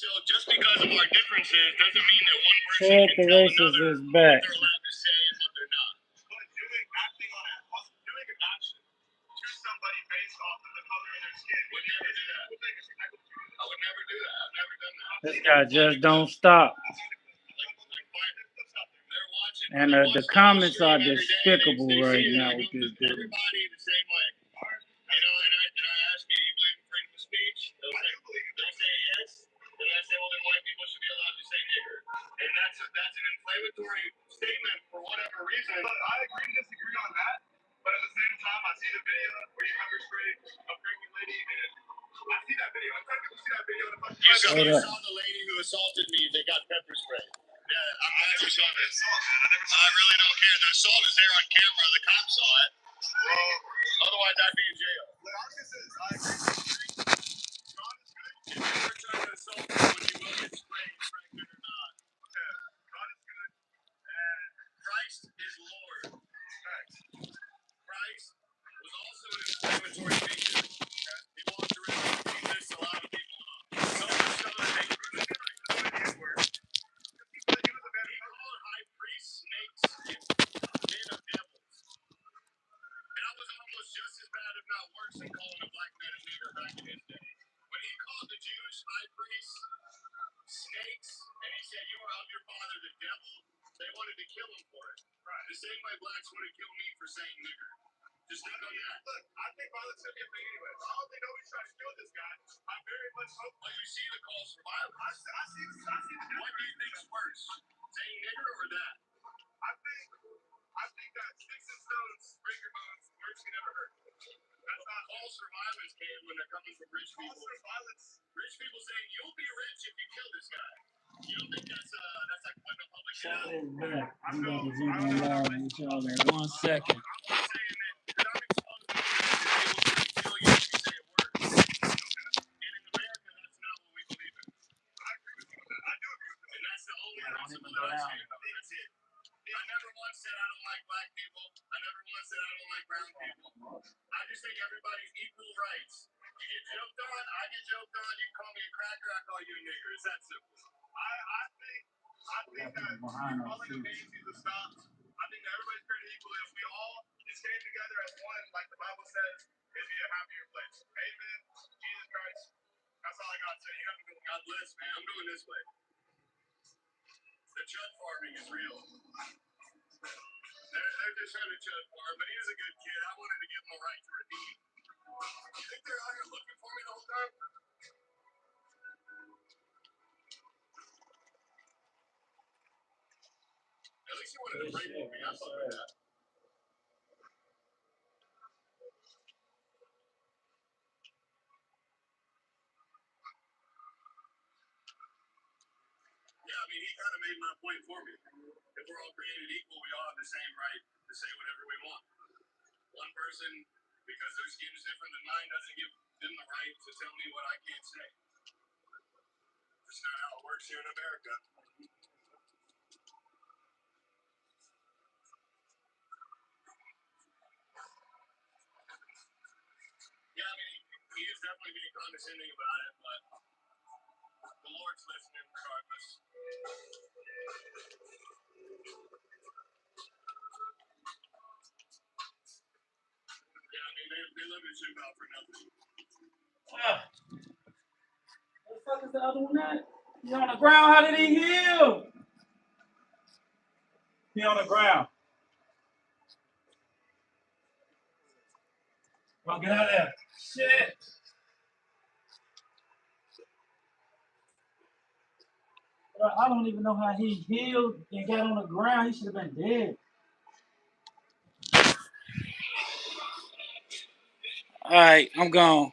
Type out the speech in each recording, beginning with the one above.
So just because of our differences doesn't mean that one person can tell another what they're allowed to say and what they're not. But doing an action to somebody based off of the color of their skin would never do that. I would never do that. I've never done that. This guy just don't stop. And the comments are despicable right now with this dude. Everybody the same way. You know, and I ask you, do you believe in freedom of speech? They'll say yes. And I say, well, then white people should be allowed to say nigger. And that's an inflammatory statement for whatever reason. But I agree to disagree on that. But at the same time, I see the video where you pepper spray a pregnant lady, and I see that video. I'm trying to see that video. You saw the lady who assaulted me that got pepper spray. Yeah, I actually saw this. I really don't care. The assault is there on camera. The cops saw it. Otherwise, I'd be in jail. Look, I agree. God is good. If you ever try to assault someone, you will get sprayed, pregnant or not. Okay. God is good. And Christ is Lord. Christ was also an inflammatory figure. He walked around and he pissed a lot of people off. So much so that they were. He called high priests snakes and men of devils. That was almost just as bad, if not worse, than calling a black man a nigger back in his day. When he called the Jewish high priests snakes, and he said, "You are of your father, the devil," they wanted to kill him for it. Right. The same way blacks want to kill me for saying nigger. Just think on that. Look, I think violence should be a thing anyway. I don't think nobody's trying to kill this guy. I very much hope. Well, you see the calls for violence. I see the what do you think's worse, saying nigger or that? I think that sticks and stones break your bones. Words can never hurt. That's not calls for violence can when they're coming from rich people. Calls for violence. Rich people saying you'll be rich if you kill this guy. You don't think that's like putting a public shit out? I'm about to zoom in live with y'all in 1 second. I'm not saying that you're not responsible for people kill you if you say a word. And in America, that's not what we believe in. I agree with you on that. I do agree with you. And that's the only principle that I stand on. That's it. I never once said I don't like black people. I never once said I don't like brown people. I just think everybody's equal rights. You get joked on, I get joked on. You call me a cracker, I call you a nigger. It's that simple. I think that calling a man to the stops. I think that everybody's created equally. If we all just came together as one, like the Bible says, it'd be a happier place. Amen. Jesus Christ. That's all I got to say. You have to go. God bless, man. I'm doing this way. The chud farming is real. They're just trying to chud farm, but he was a good kid. I wanted to give him a right to redeem. You think they're out here looking for me the whole time? At least he wanted to pray for me. I fuck with that. Yeah, I mean, he kind of made my point for me. If we're all created equal, we all have the same right to say whatever we want. One person, because their skin is different than mine, doesn't give them the right to tell me what I can't say. That's not how it works here in America. Yeah, I mean, he is definitely being condescending about it, but the Lord's listening regardless. Yeah, I mean, they live in Chud for nothing. What the fuck is the other one at? He on the ground. How did he heal? He on the ground. Well, get out of there. Shit. I don't even know how he healed and got on the ground. He should have been dead. All right, I'm gone.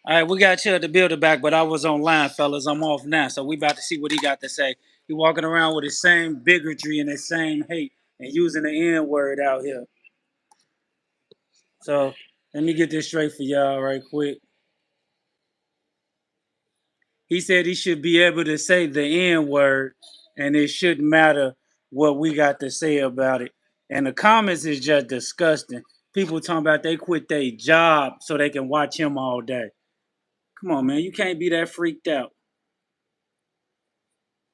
All right, we got Chud to build it back, but I was online, fellas. I'm off now, so we about to see what he got to say. He walking around with his same bigotry and his same hate and using the N-word out here. So let me get this straight for y'all right quick. He said he should be able to say the N-word, and it shouldn't matter what we got to say about it. And the comments is just disgusting. People talking about they quit their job so they can watch him all day. Come on, man. You can't be that freaked out.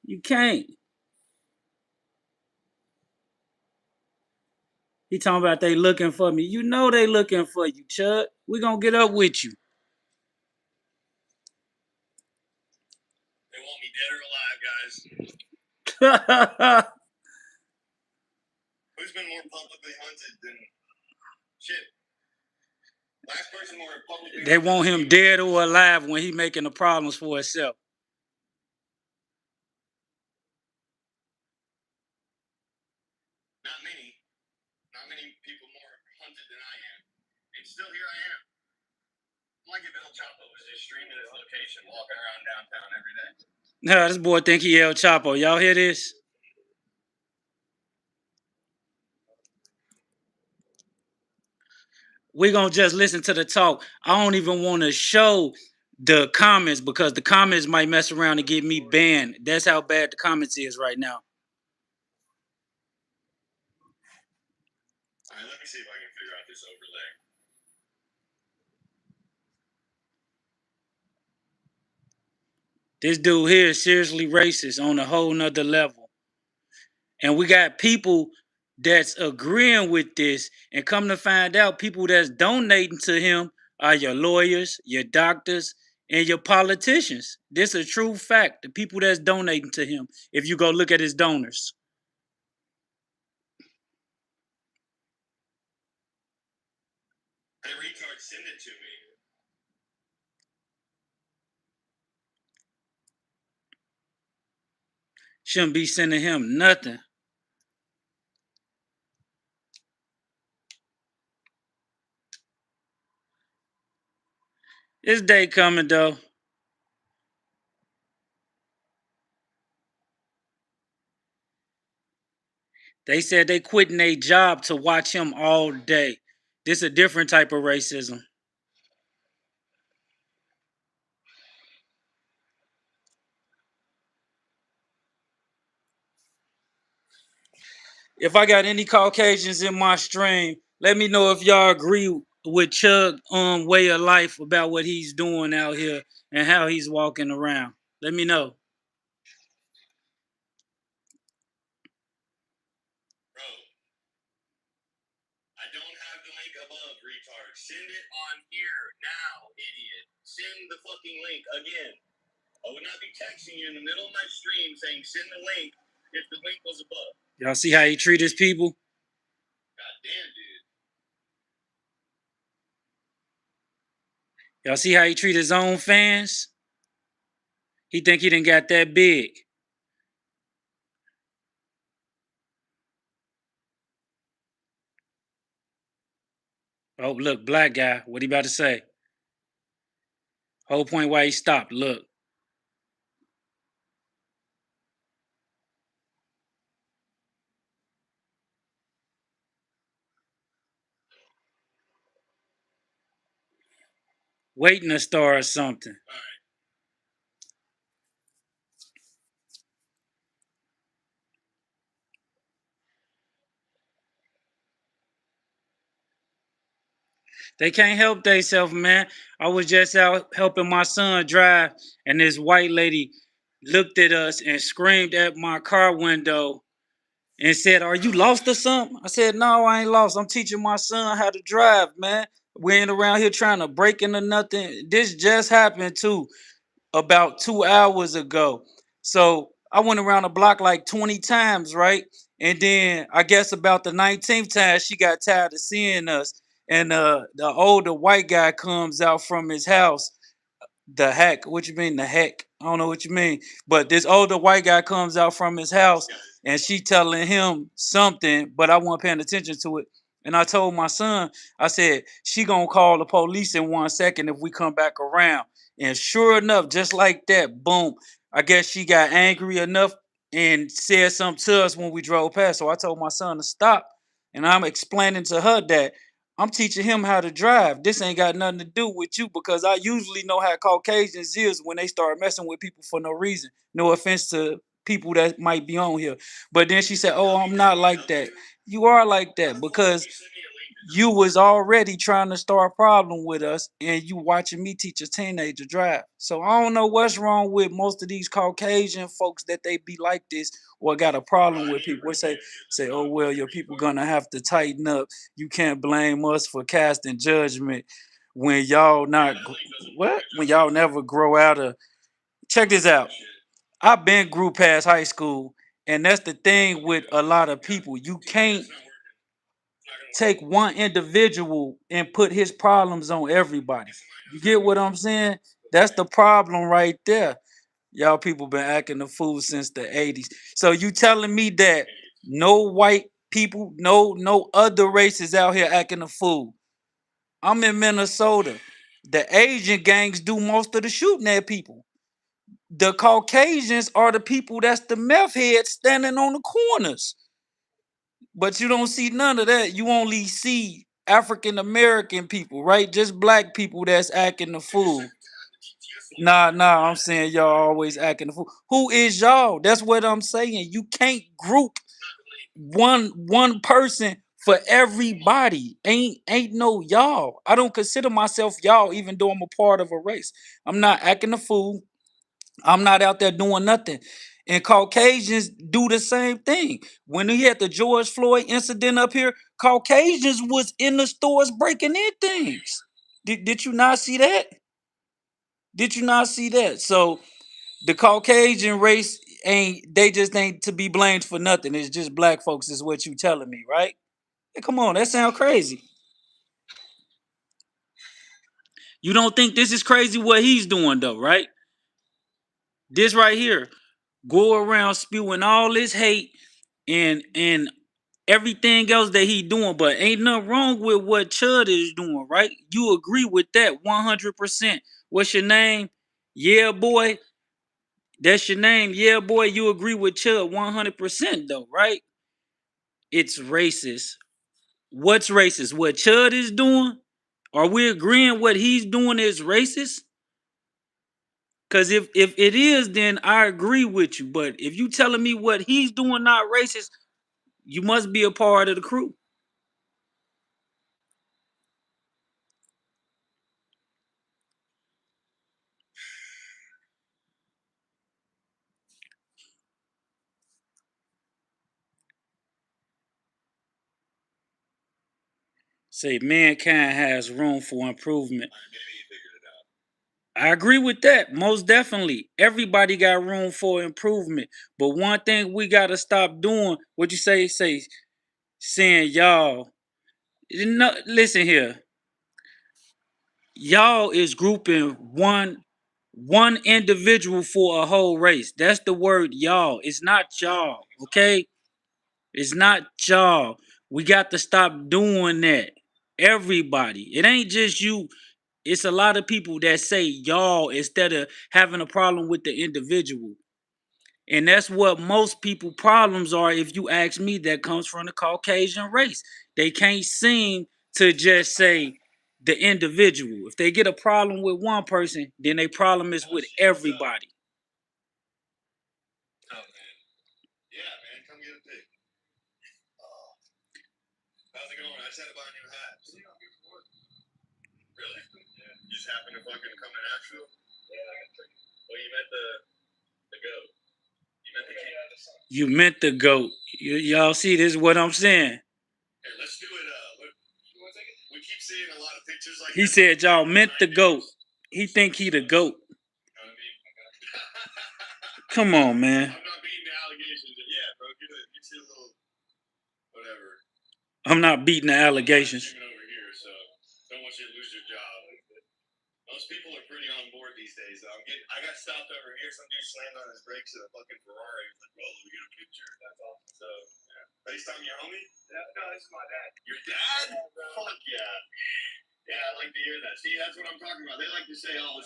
You can't. He talking about they looking for me. You know they looking for you, Chud. We gonna get up with you. They want me dead or alive, guys. Who's been more publicly hunted than shit? Last person more publicly. They want him dead or alive when he making the problems for himself. Not many. Not many people more hunted than I am. And still here I am. I'm like if El Chapo was just streaming his location, walking around downtown every day. Nah, this boy think he El Chapo. Y'all hear this? We gonna just listen to the talk. I don't even want to show the comments because the comments might mess around and get me banned. That's how bad the comments is right now. All right, let me see if I can figure out this overlay. This dude here is seriously racist on a whole nother level. And we got people that's agreeing with this, and come to find out, people that's donating to him are your lawyers, your doctors, and your politicians. This is a true fact. The people that's donating to him, if you go look at his donors. Hey, retard, send it to me. Shouldn't be sending him nothing. This day coming though. They said they quitting their job to watch him all day. This a different type of racism. If I got any Caucasians in my stream, let me know if y'all agree with Chud way of life about what he's doing out here and how he's walking around. Let me know. Bro, I don't have the link above, retard. Send it on here now, idiot. Send the fucking link again. I would not be texting you in the middle of my stream saying send the link if the link was above. Y'all see how he treat his people? God damn, dude. Y'all see how he treat his own fans? He think he done got that big. Oh, look, black guy. What he about to say? Whole point why he stopped. Look. Waiting to star or something. All right. They can't help themselves, man. I was just out helping my son drive, and this white lady looked at us and screamed at my car window and said, "Are you lost or something?" I said, "No, I ain't lost. I'm teaching my son how to drive, man. We ain't around here trying to break into nothing. This just happened too about 2 hours ago." So I went around the block like 20 times, right? And then I guess about the 19th time, she got tired of seeing us. And the older white guy comes out from his house. The heck? What you mean the heck? I don't know what you mean. But this older white guy comes out from his house and she telling him something, but I wasn't paying attention to it. And I told my son, I said, she gonna call the police in 1 second if we come back around. And sure enough, just like that, boom. I guess she got angry enough and said something to us when we drove past. So I told my son to stop. And I'm explaining to her that I'm teaching him how to drive. This ain't got nothing to do with you because I usually know how Caucasians is when they start messing with people for no reason. No offense to people that might be on here. But then she said, "Oh, I'm not like that." You are like that because You was already trying to start a problem with us, and you watching me teach a teenager drive. So I don't know what's wrong with most of these Caucasian folks that they be like this or got a problem with people. We say, oh well, your people gonna have to tighten up. You can't blame us for casting judgment when y'all not what when y'all never grow out of. Check this out. I've been grew past high school, and that's the thing with a lot of people. You can't take one individual and put his problems on everybody. You get what I'm saying? That's the problem right there. Y'all people been acting the fool since the 80s. So you telling me that no white people, no other races out here acting the fool. I'm in Minnesota. The Asian gangs do most of the shooting at people. The Caucasians are the people that's the meth heads standing on the corners. But you don't see none of that. You only see African American people, right? Just black people that's acting the fool. Nah, I'm saying y'all always acting the fool. Who is y'all? That's what I'm saying. You can't group one person for everybody. Ain't no y'all. I don't consider myself y'all, even though I'm a part of a race. I'm not acting the fool. I'm not out there doing nothing. And Caucasians do the same thing. When he had the George Floyd incident up here, Caucasians was in the stores breaking in things. Did you not see that? Did you not see that? So the Caucasian race ain't to be blamed for nothing. It's just black folks, is what you telling me, right? Hey, come on, that sound crazy. You don't think this is crazy what he's doing though, right? This right here, go around spewing all this hate and everything else that he doing, but ain't nothing wrong with what Chud is doing, right? You agree with that 100%. What's your name? Yeah, boy. That's your name. Yeah, boy. You agree with Chud 100% though, right? It's racist. What's racist? What Chud is doing? Are we agreeing what he's doing is racist? Because if it is, then I agree with you. But if you telling me what he's doing not racist, you must be a part of the crew. Say mankind has room for improvement. I agree with that. Most definitely. Everybody got room for improvement. But one thing we gotta stop doing, what you say, saying y'all. No, listen here. Y'all is grouping one individual for a whole race. That's the word y'all. It's not y'all. Okay? It's not y'all. We got to stop doing that. Everybody. It ain't just you. It's a lot of people that say y'all instead of having a problem with the individual. And that's what most people problems are, if you ask me, that comes from the Caucasian race. They can't seem to just say the individual. If they get a problem with one person, then their problem is with everybody. Oh man. Yeah, man, come get a pic. How's it going? I just had to buy a new hat. Really? Yeah. You just happened to fucking come to Nashville? Yeah, I got tricky. Well, you met the goat. You met the king. You meant the goat. Y'all see, this is what I'm saying. Here, let's do it. We keep seeing a lot of pictures like He this. said y'all meant the goat. He think he the goat. You know what I mean? Come on, man. I'm not beating the allegations. Yeah, bro, get your little whatever. I'm not beating the allegations. Over here, so don't want you to lose your job. Most people are pretty on board these days. I got stopped over here. Some dude slammed on his brakes in a fucking Ferrari. He's like, "Well, let me get a picture." That's awesome. So, yeah. FaceTime your homie? Yeah, no, this is my dad. Your dad? Yeah, fuck yeah. Yeah, I like to hear that. See, that's what I'm talking about. They like to say, "Oh,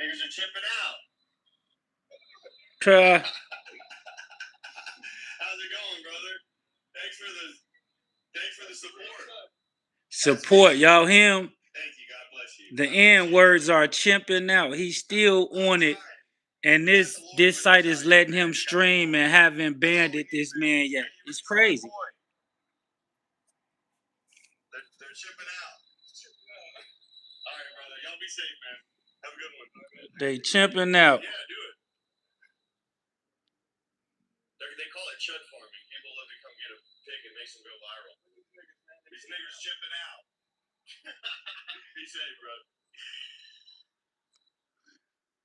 fingers are chipping out." Try. How's it going, brother? Thanks for the support. Support, y'all. Him. Thank you. God bless you. The N words are chimping out. He's still on it. And this site is letting him stream and haven't banned it this man yet. It's crazy. They're chipping out. All right, brother. Y'all be safe, man. Have a good one. They chipping out. Yeah, do it. They call it chud farming. People love to come get a pig and makes them go viral. These niggas chipping out. Be safe, bro.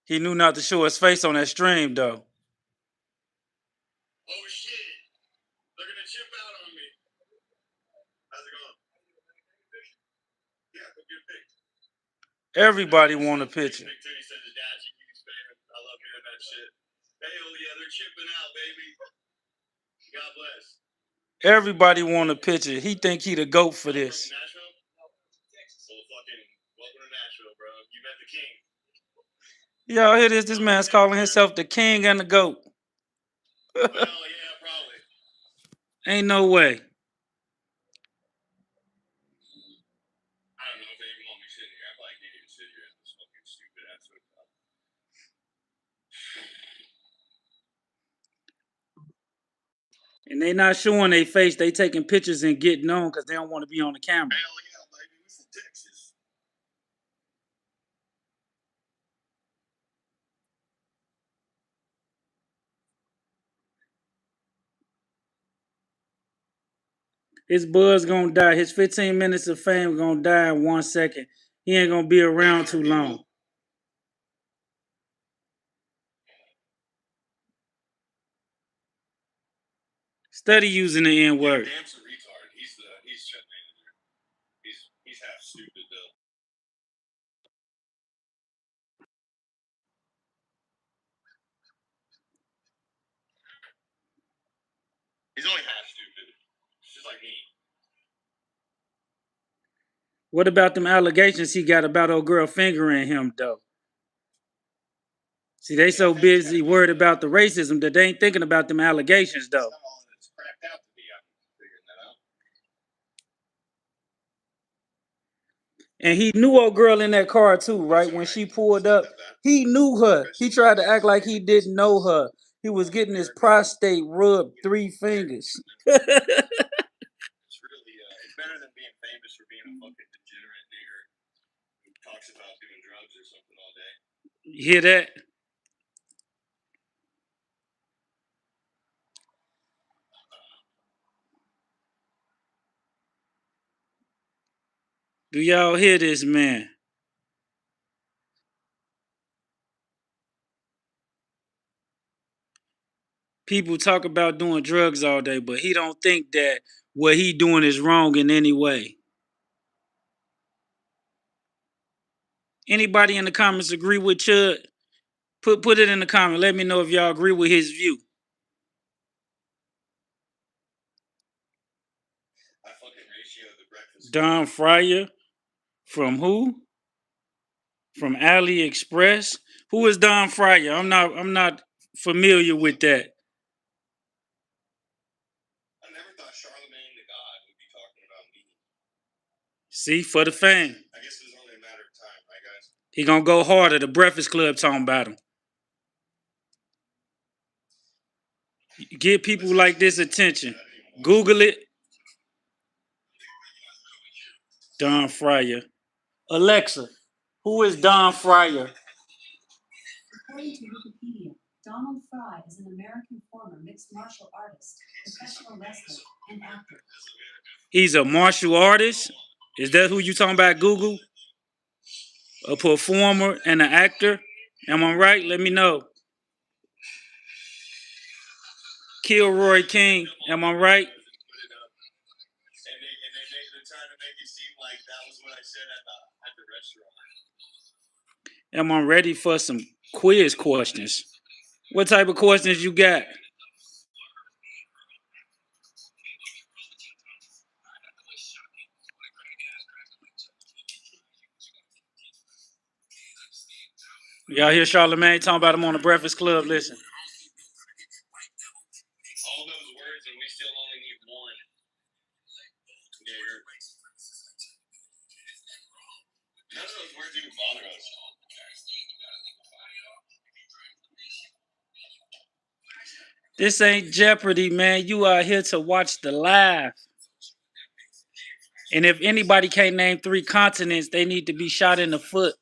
He knew not to show his face on that stream, though. Oh, shit. They're going to chip out on me. How's it going? Yeah, go get a pig. Everybody want a picture. Big Titty said his dad, I love hearing that shit. Hey, oh yeah, they're chipping out, baby. God bless. Everybody want a picture. He think he the GOAT for this. Nashville? Well, fucking welcome to Nashville, bro. You met the king. Y'all hear this? This man's calling himself the king and the GOAT. Well, yeah, probably. Ain't no way. I don't know if they even want me sitting here. I probably can't even sit here at this fucking stupid ass hotel. And they not showing their face. They taking pictures and getting on because they don't want to be on the camera. Hell yeah, baby. We from Texas. His buzz gonna die. His 15 minutes of fame gonna die in 1 second. He ain't gonna be around too long. Study using the N word. Damn, a retard. He's Chud manager. He's half stupid though. He's only half stupid. It's just like me. What about them allegations he got about old girl fingering him though? See, they so busy worried about the racism that they ain't thinking about them allegations though. It's cracked out to be. I'm figuring that out. And he knew old girl in that car too, right? When she pulled up, he knew her. He tried to act like he didn't know her. He was getting his prostate rubbed 3 fingers. It's really, it's better than being famous for being a fucking degenerate nigger who talks about doing drugs or something all day. You hear that? Do y'all hear this, man? People talk about doing drugs all day, but he don't think that what he doing is wrong in any way. Anybody in the comments agree with Chud? Put it in the comment. Let me know if y'all agree with his view. I fucking ratio the breakfast. Don Fryer from who? From AliExpress. Who is Don Fryer? I'm not familiar with that. I never thought Charlemagne the God would be talking about me. See, for the fame. I guess it's only a matter of time, right, guys? He gonna go harder. The Breakfast Club talking about him. Give people like this attention. Google it. Don Fryer. Alexa, who is Don Fryer? According to Wikipedia, Donald Fry is an American former mixed martial artist, professional wrestler, and actor. He's a martial artist? Is that who you talking about, Google? A performer and an actor? Am I right? Let me know. Kilroy King, am I right? And they're trying to make it seem like that was what I said at the restaurant. Am I ready for some quiz questions? What type of questions you got? Y'all hear Charlemagne talking about him on the Breakfast Club? Listen. All those words and we still only need one. None of those words even bother us. This ain't Jeopardy, man. You are here to watch the live. And if anybody can't name 3 continents, they need to be shot in the foot.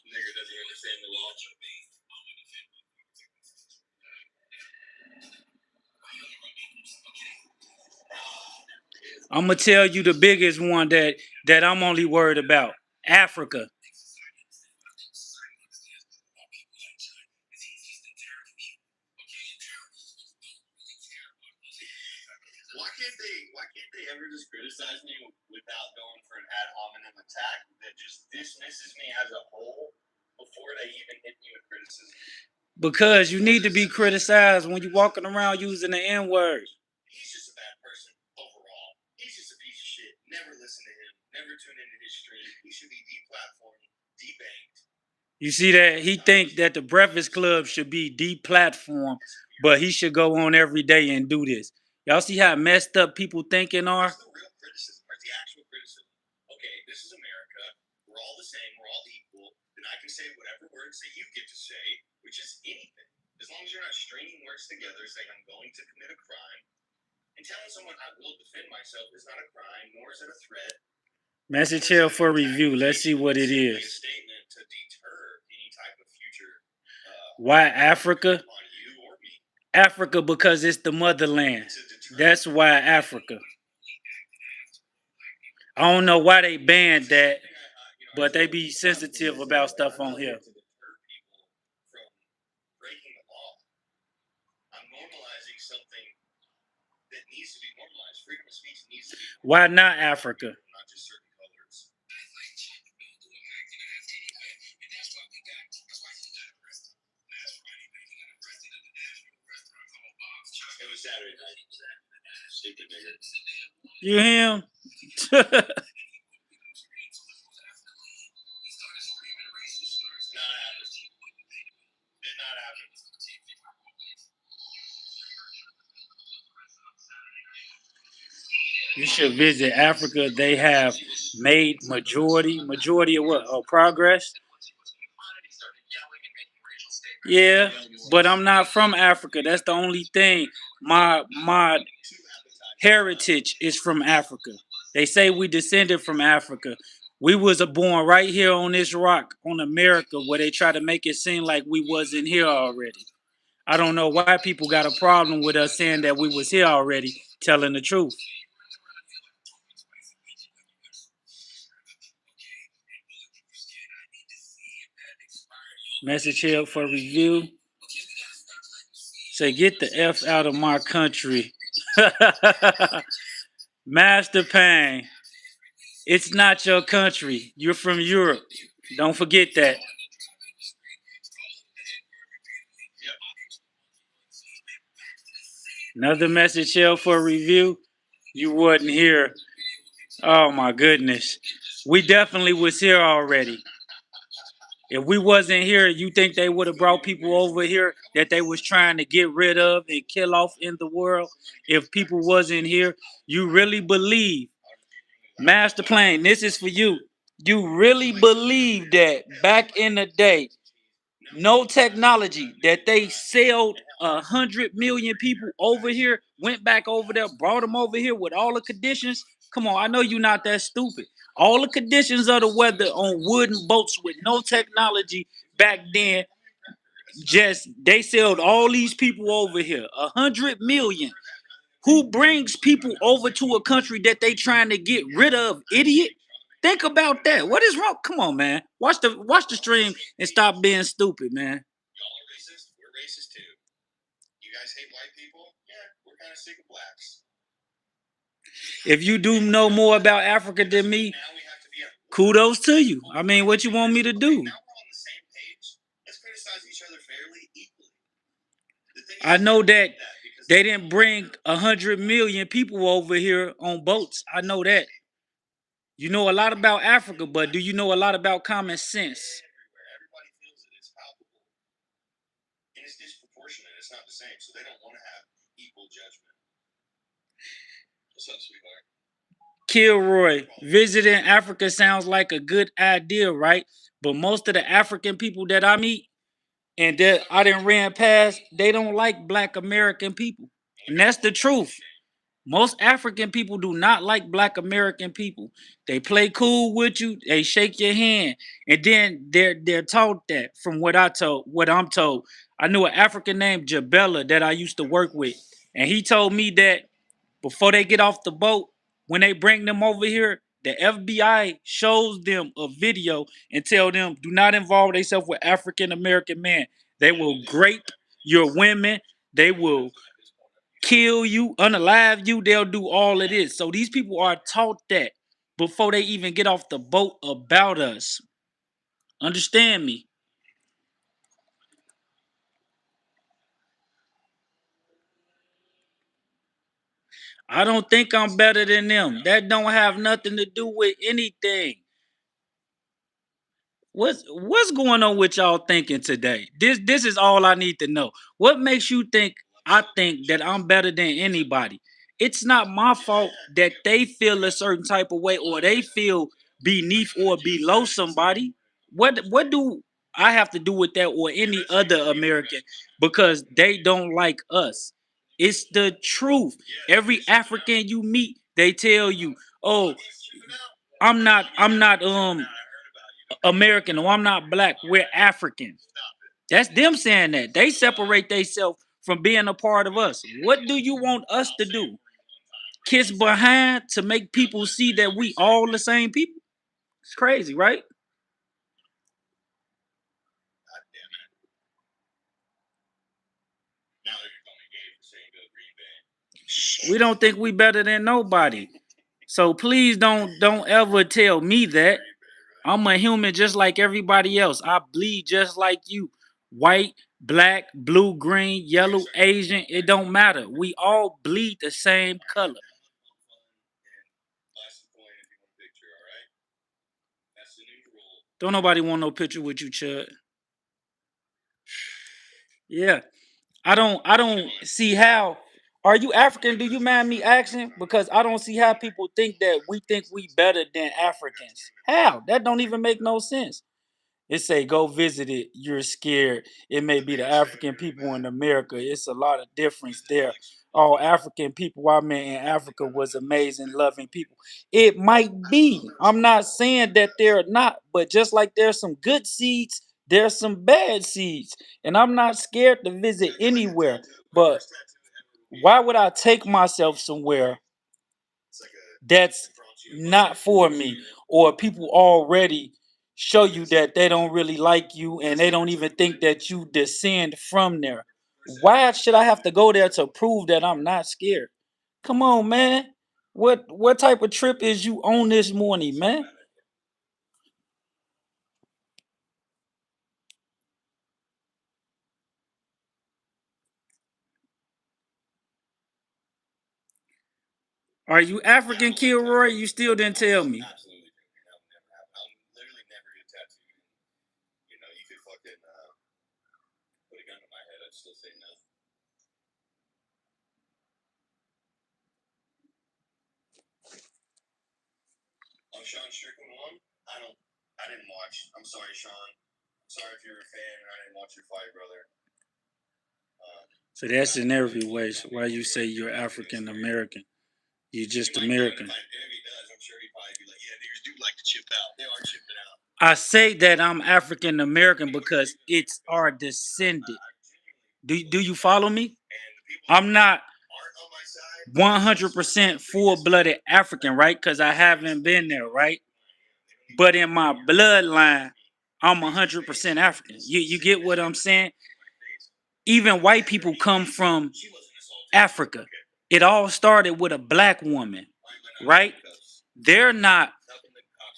Nigga doesn't understand the law. I'm gonna tell you the biggest one that I'm only worried about. Africa. Why can't they ever just criticize me without going for an ad hominem attack that just dismisses me as a whole before they even hit me with criticism? Because you need to be criticized when you're walking around using the N-word. He's just a bad person overall. He's just a piece of shit. Never listen to him. Never tune into his stream. He should be deplatformed, debanked. You see that? He think that the Breakfast Club should be deplatformed, but he should go on every day and do this. Y'all see how messed up people thinking are? Where's the real criticism? Where's the actual criticism? Okay, this is America. We're all the same. We're all equal. Then I can say whatever words that you get to say, which is anything. As long as you're not stringing words together saying I'm going to commit a crime. And telling someone I will defend myself is not a crime, nor is it a threat. Message here for review. Let's see what it is. Statement to deter any type of future. Why Africa? Africa because it's the motherland. That's why Africa. I don't know why they banned that, but they be sensitive about stuff on here. Why not Africa? You hear him? You should visit Africa. They have made majority of what? Oh, progress. Yeah, but I'm not from Africa. That's the only thing. My heritage is from Africa. They say we descended from Africa. We was born right here on this rock, on America, where they try to make it seem like we wasn't here already. I don't know why people got a problem with us saying that we was here already, telling the truth. Message here for review. Say, get the F out of my country. Master Pain. It's not your country. You're from Europe. Don't forget that. Another message here for review. You wasn't here. Oh my goodness. We definitely was here already. If we wasn't here, you think they would have brought people over here that they was trying to get rid of and kill off in the world? If people wasn't here, you really believe, Master Plane, this is for you. You really believe that back in the day, no technology, that they sailed 100 million people over here, went back over there, brought them over here with all the conditions? Come on, I know you're not that stupid. All the conditions of the weather on wooden boats with no technology back then, just they sailed all these people over here, 100 million. Who brings people over to a country that they trying to get rid of, idiot? Think about that. What is wrong? Come on, man. Watch the stream and stop being stupid, man. Y'all are racist. We're racist too. You guys hate white people? Yeah, we're kind of sick of blacks. If you do know more about Africa than me, kudos to you. I mean, what you want me to do? Now we're on the same page. Let's criticize each other fairly, equally. I know that they didn't bring 100 million people over here on boats. I know that. You know a lot about Africa, but do you know a lot about common sense? Everybody feels it. It's palpable. And it's disproportionate. It's not the same. So they don't want to have equal judgment. What's up, sweetheart? Kilroy, visiting Africa sounds like a good idea, right? But most of the African people that I meet and that I didn't ran past, they don't like black American people. And that's the truth. Most African people do not like black American people. They play cool with you, they shake your hand, and then they're taught that from what I'm told. I knew an African named Jabella that I used to work with, and he told me that before they get off the boat, when they bring them over here, the FBI shows them a video and tell them do not involve themselves with African American men. They will grape your women. They will kill you, unalive you. They'll do all of this. So these people are taught that before they even get off the boat about us. Understand me? I don't think I'm better than them. That don't have nothing to do with anything. What's going on with y'all thinking today? This is all I need to know. What makes you think I think that I'm better than anybody? It's not my fault that they feel a certain type of way or they feel beneath or below somebody. What do I have to do with that or any other American because they don't like us? It's the truth. Every African you meet, they tell you, "Oh, I'm not American or I'm not black. We're African." That's them saying that. They separate themselves from being a part of us. What do you want us to do? Kiss behind to make people see that we all the same people? It's crazy, right? We don't think we better than nobody. So please don't ever tell me that. I'm a human just like everybody else. I bleed just like you. White, black, blue, green, yellow, Asian, it don't matter. We all bleed the same color. Don't nobody want no picture with you, Chud. Yeah. I don't see how. Are you African? Do you mind me asking? Because I don't see how people think we better than Africans. How? That don't even make no sense. It say go visit it. You're scared. It may be the African people in America. It's a lot of difference there. All African people I met in Africa was amazing, loving people. It might be. I'm not saying that they're not, but just like there's some good seeds, there's some bad seeds. And I'm not scared to visit anywhere. But why would I take myself somewhere that's not for me or people already show you that they don't really like you and they don't even think that you descend from there? Why should I have to go there to prove that I'm not scared? Come on, man. What type of trip is you on this morning, man? Are you African, Kilroy? You still didn't tell me. So that's in every way. So why you say you're African American? You're just American. I say that I'm African American because it's our descendant. Do you follow me? I'm not 100% full blooded African, right? Because I haven't been there, right? But in my bloodline, I'm 100% African. You get what I'm saying? Even white people come from Africa. It all started with a black woman, right? They're not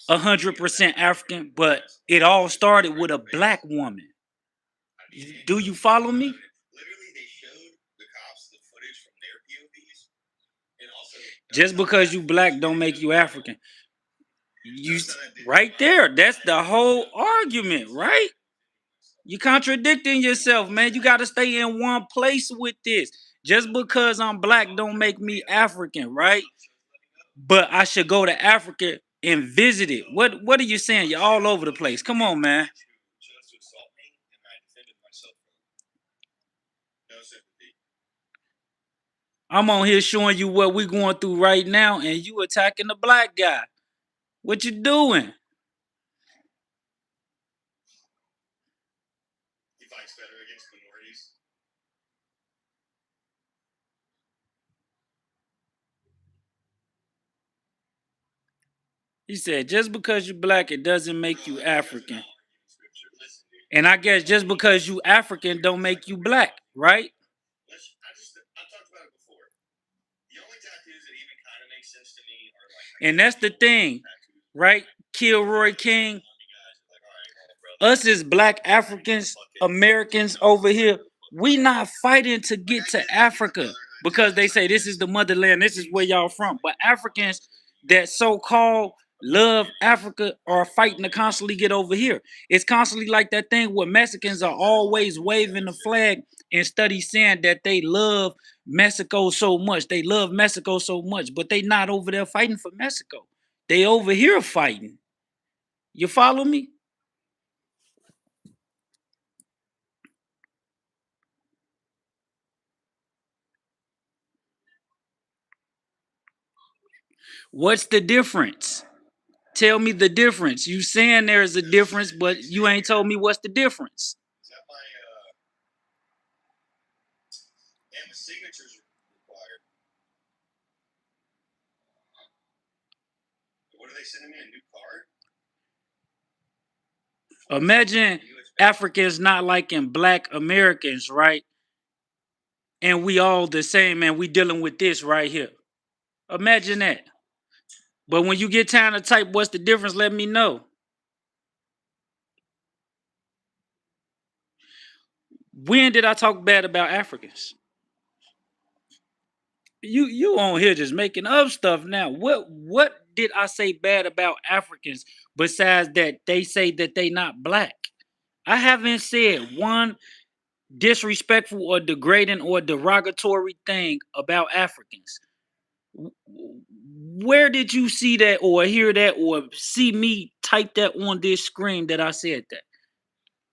100% African, but it all started with a black woman. Do you follow me? Just because you black don't make you African. You right there. That's the whole argument, right? You contradicting yourself, man. You got to stay in one place with this. Just because I'm black don't make me African, right? But I should go to Africa and visit it. What are you saying? You're all over the place. Come on, man. I'm on here showing you what we're going through right now, and you attacking the black guy. What you doing? He fights better against minorities. He said, just because you black, it doesn't make you African. And I guess just because you African don't make you black, right? I've talked about it before. The only tattoos that even kind of make sense to me are like. And that's the thing, right? Kilroy King. Us as black Africans, Americans over here, we not fighting to get to Africa because they say this is the motherland, this is where y'all from. But Africans that so-called love Africa are fighting to constantly get over here. It's constantly like that thing where Mexicans are always waving the flag and studies saying that they love Mexico so much. They love Mexico so much, but they not over there fighting for Mexico. They over here fighting. You follow me? What's the difference? Tell me the difference. You saying there's a difference, but you ain't told me what's the difference. Is that my and the signatures required? What are they sending me? A new card? Imagine Africans not liking black Americans, right? And we all the same, and we dealing with this right here. Imagine that. But when you get time to type what's the difference, let me know. When did I talk bad about Africans? You on here just making up stuff now. What did I say bad about Africans besides that they say that they not black? I haven't said one disrespectful or degrading or derogatory thing about Africans. Where did you see that or hear that or see me type that on this screen that I said that?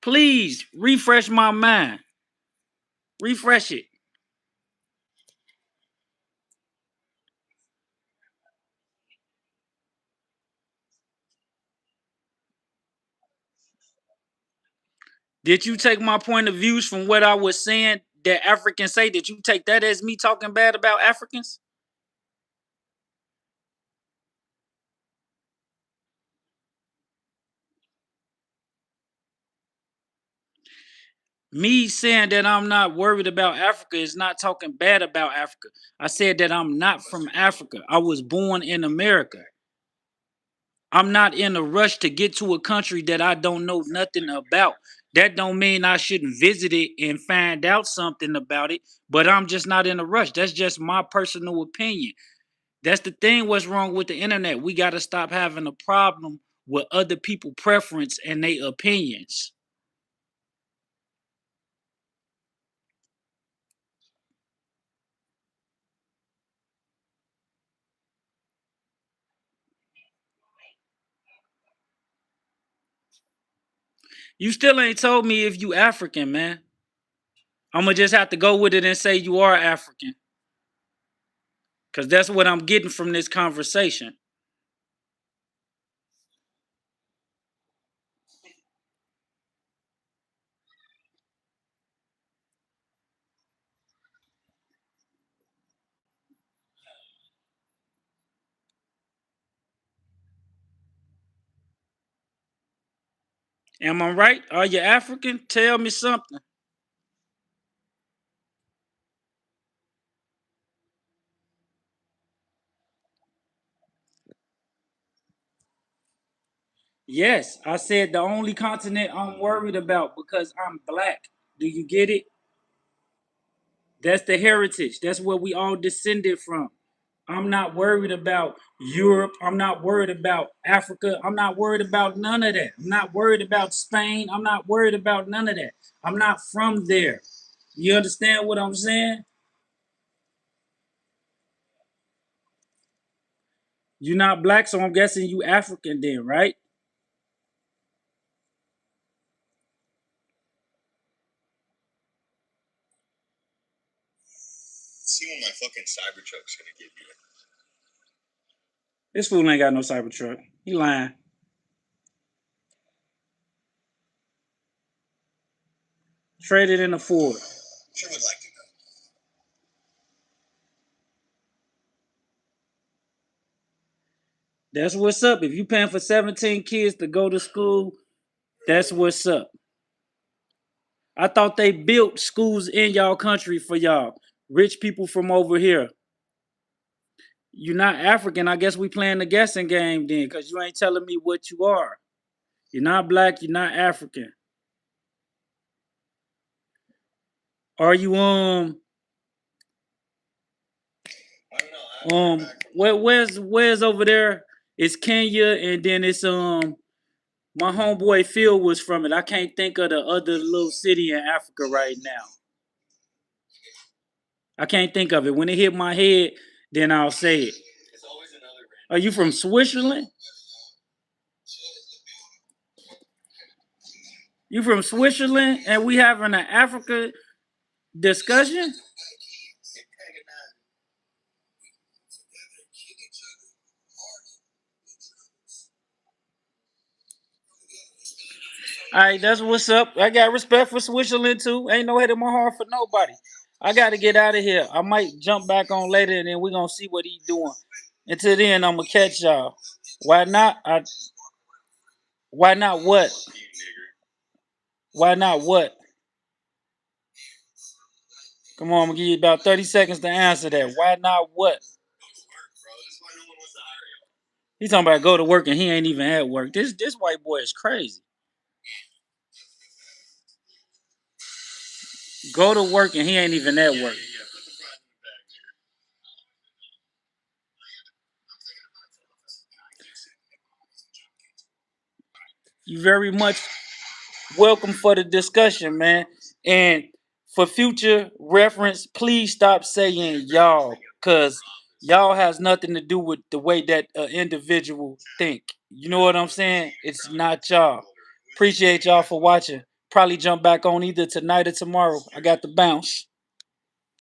Please refresh my mind. Refresh it. Did you take my point of views from what I was saying that Africans say? Did you take that as me talking bad about Africans? Me saying that I'm not worried about Africa is not talking bad about Africa. I said that I'm not from Africa. I was born in America. I'm not in a rush to get to a country that I don't know nothing about. That don't mean I shouldn't visit it and find out something about it, but I'm just not in a rush. That's just my personal opinion. That's the thing what's wrong with the internet. We got to stop having a problem with other people' preference and their opinions. You still ain't told me if you African, man. I'm going to just have to go with it and say you are African. Because that's what I'm getting from this conversation. Am I right? Are you African? Tell me something. Yes, I said the only continent I'm worried about because I'm black. Do you get it? That's the heritage. That's where we all descended from. I'm not worried about Europe. I'm not worried about Africa. I'm not worried about none of that. I'm not worried about Spain. I'm not worried about none of that. I'm not from there. You understand what I'm saying? You're not black, so I'm guessing you African then, right? See when my fucking Cybertruck's gonna give you. This fool ain't got no Cybertruck. He lying. Traded in a Ford. Sure would like to know. That's what's up. If you paying for 17 kids to go to school, that's what's up. I thought they built schools in y'all country for y'all. Rich people from over here. You're not African. I guess we playing the guessing game then, because you ain't telling me what you are. You're not black. You're not African. Are you where's over there? It's Kenya, and then it's my homeboy Phil was from it. I can't think of the other little city in Africa right now. I can't think of it. When it hit my head, then I'll say it. Are you from Switzerland? You from Switzerland, and we having an Africa discussion? All right, that's what's up. I got respect for Switzerland too. Ain't no head in my heart for nobody. I got to get out of here. I might jump back on later, and then we're gonna see what he doing. Until then, I'm gonna catch y'all. Why not? Why not what? Why not what? Come on, I'm gonna give you about 30 seconds to answer that. Why not what? He's talking about go to work and he ain't even at work. This white boy is crazy. Go to work and he ain't even at work. You very much welcome for the discussion, man. And for future reference, please stop saying y'all, because y'all has nothing to do with the way that an individual think. You know what I'm saying? It's not y'all. Appreciate y'all for watching. Probably jump back on either tonight or tomorrow. I got to bounce.